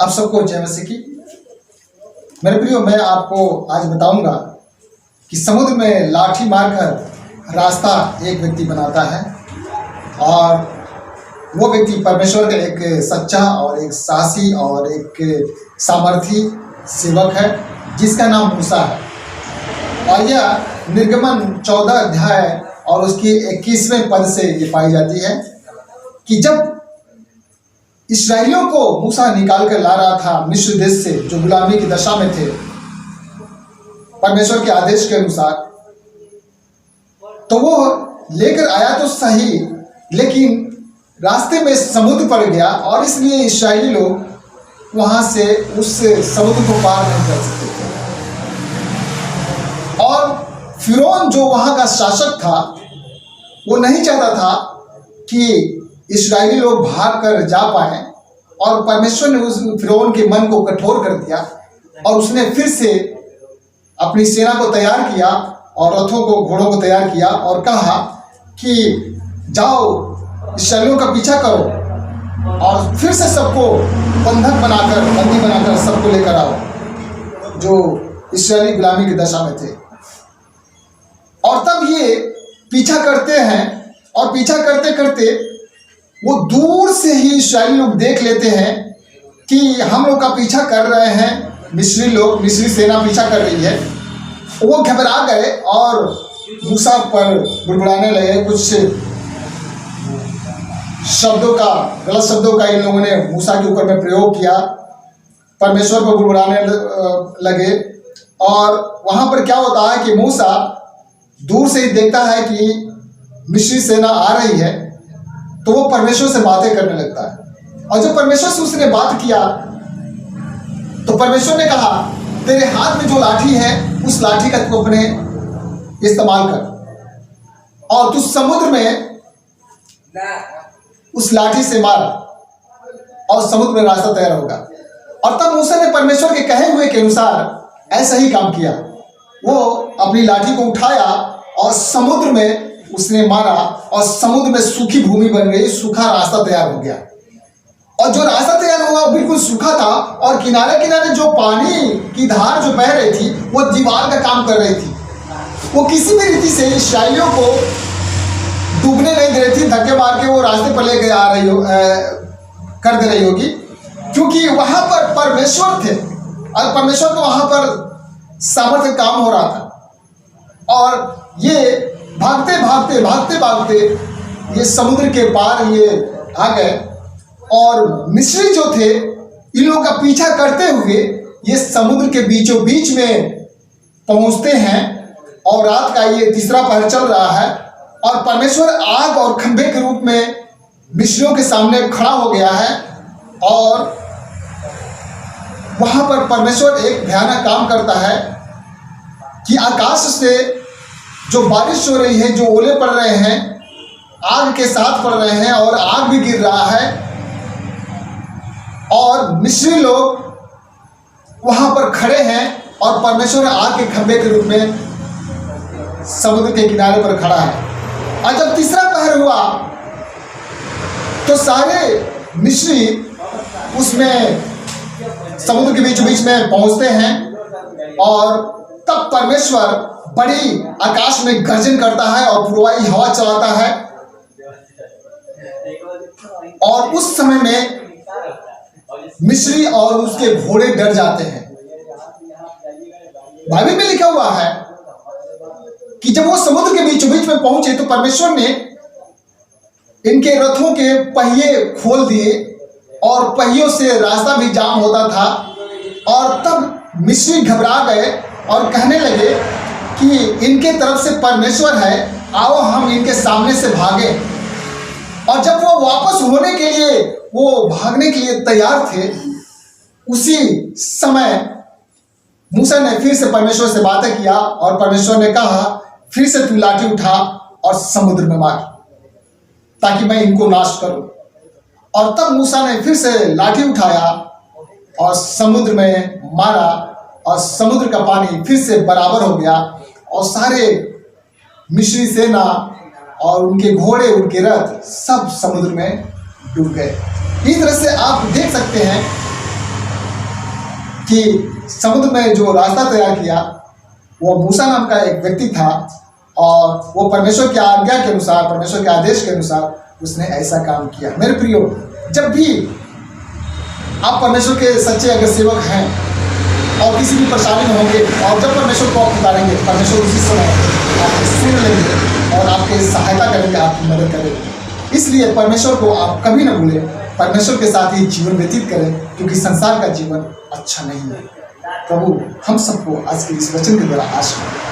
आप सबको जय मसीह की। मेरे प्रियो, मैं आपको आज बताऊंगा कि समुद्र में लाठी मारकर रास्ता एक व्यक्ति बनाता है और वो व्यक्ति परमेश्वर का एक सच्चा और एक साहसी और एक सामर्थी सेवक है जिसका नाम मूसा है। और यह निर्गमन 14 अध्याय और उसकी 21वें पद से ये पाई जाती है कि जब इस्राएलियों को मूसा निकाल कर ला रहा था मिस्र देश से, जो गुलामी की दशा में थे परमेश्वर के आदेश के अनुसार, तो वो लेकर आया तो सही, लेकिन रास्ते में समुद्र पड़ गया और इसलिए इस्राएली लोग वहां से उस समुद्र को पार नहीं कर सकते थे। और फिरौन जो वहां का शासक था वो नहीं चाहता था कि इस्राएली लोग भाग कर जा पाए, और परमेश्वर ने उस फिरौन के मन को कठोर कर दिया और उसने फिर से अपनी सेना को तैयार किया और रथों को, घोड़ों को तैयार किया और कहा कि जाओ इस्राएलियों का पीछा करो और फिर से सबको बंधक बनाकर, बंदी बनाकर सबको लेकर आओ जो इस्राएली गुलामी की दशा में थे। और तब ये पीछा करते हैं और पीछा करते करते वो दूर से ही इस्राएली लोग देख लेते हैं कि हम लोग का पीछा कर रहे हैं मिस्री लोग, मिस्री सेना पीछा कर रही है। वो घबरा गए और मूसा पर बुड़बुड़ाने लगे, कुछ शब्दों का, गलत शब्दों का इन लोगों ने मूसा के ऊपर में प्रयोग किया, परमेश्वर पर बुड़बुड़ाने लगे। और वहां पर क्या होता है कि मूसा दूर से ही देखता है कि मिस्री सेना आ रही है, तो वो परमेश्वर से बातें करने लगता है। और जब परमेश्वर से उसने बात किया तो परमेश्वर ने कहा, तेरे हाथ में जो लाठी है उस लाठी का तू अपने इस्तेमाल कर और तू समुद्र में उस लाठी से मार और समुद्र में रास्ता तैयार होगा। और तब मूसा ने परमेश्वर के कहे हुए के अनुसार ऐसा ही काम किया। वो अपनी लाठी को उठाया और समुद्र में उसने मारा और समुद्र में सूखी भूमि बन गई, सूखा रास्ता तैयार हो गया। और जो रास्ता तैयार हुआ वो बिल्कुल सूखा था और किनारे किनारे जो पानी की धार जो बह रही थी वो दीवार का काम कर रही थी। वो किसी भी रीति से इस्राएलियों को डूबने नहीं दे रही थी, धक्के मार के वो रास्ते पर लेके आ रही हो, कर दे रही होगी, क्योंकि वहां पर परमेश्वर थे और परमेश्वर तो वहां पर सामर्थ्य काम हो रहा था। और ये भागते भागते भागते भागते ये समुद्र के पार ये आ गए और मिस्री जो थे इन लोगों का पीछा करते हुए ये समुद्र के बीचों बीच में पहुंचते हैं। और रात का ये तीसरा पहर चल रहा है और परमेश्वर आग और खंभे के रूप में मिस्रियों के सामने खड़ा हो गया है। और वहां पर परमेश्वर एक भयानक काम करता है कि आकाश से जो बारिश हो रही है, जो ओले पड़ रहे हैं, आग के साथ पड़ रहे हैं और आग भी गिर रहा है। और मिस्री लोग वहां पर खड़े हैं और परमेश्वर आग के खंभे के रूप में समुद्र के किनारे पर खड़ा है। और जब तीसरा पहर हुआ तो सारे मिस्री उसमें समुद्र के बीचों बीच में पहुंचते हैं और तब परमेश्वर बड़ी आकाश में गर्जन करता है और पूर्वाई हवा चलाता है। और उस समय में मिस्री और उसके घोड़े डर जाते हैं। बाइबल में लिखा हुआ है कि जब वो समुद्र के बीचों बीच में पहुंचे तो परमेश्वर ने इनके रथों के पहिए खोल दिए और पहियों से रास्ता भी जाम होता था। और तब मिस्री घबरा गए और कहने लगे कि इनके तरफ से परमेश्वर है, आओ हम इनके सामने से भागे। और जब वो वापस होने के लिए, वो भागने के लिए तैयार थे, उसी समय मूसा ने फिर से परमेश्वर से बातें किया और परमेश्वर ने कहा, फिर से तू लाठी उठा और समुद्र में मार ताकि मैं इनको नाश करूं। और तब मूसा ने फिर से लाठी उठाया और समुद्र में मारा और समुद्र का पानी फिर से बराबर हो गया और सारे मिस्री सेना और उनके घोड़े, उनके रथ सब समुद्र में डूब गए। इस तरह से आप देख सकते हैं कि समुद्र में जो रास्ता तैयार किया वो मूसा नाम का एक व्यक्ति था, और वो परमेश्वर की आज्ञा के अनुसार, परमेश्वर के आदेश के अनुसार उसने ऐसा काम किया। मेरे प्रियो, जब भी आप परमेश्वर के सच्चे अगर सेवक हैं और किसी भी परेशानी में होंगे, और जब परमेश्वर को आप पुकारेंगे, परमेश्वर उसी समय आपको सुन लेंगे और आपकी सहायता करेंगे, आपकी मदद करेंगे। इसलिए परमेश्वर को आप कभी ना भूलें, परमेश्वर के साथ ही जीवन व्यतीत करें, क्योंकि संसार का जीवन अच्छा नहीं है। प्रभु हम सबको आज के इस वचन के द्वारा आशीष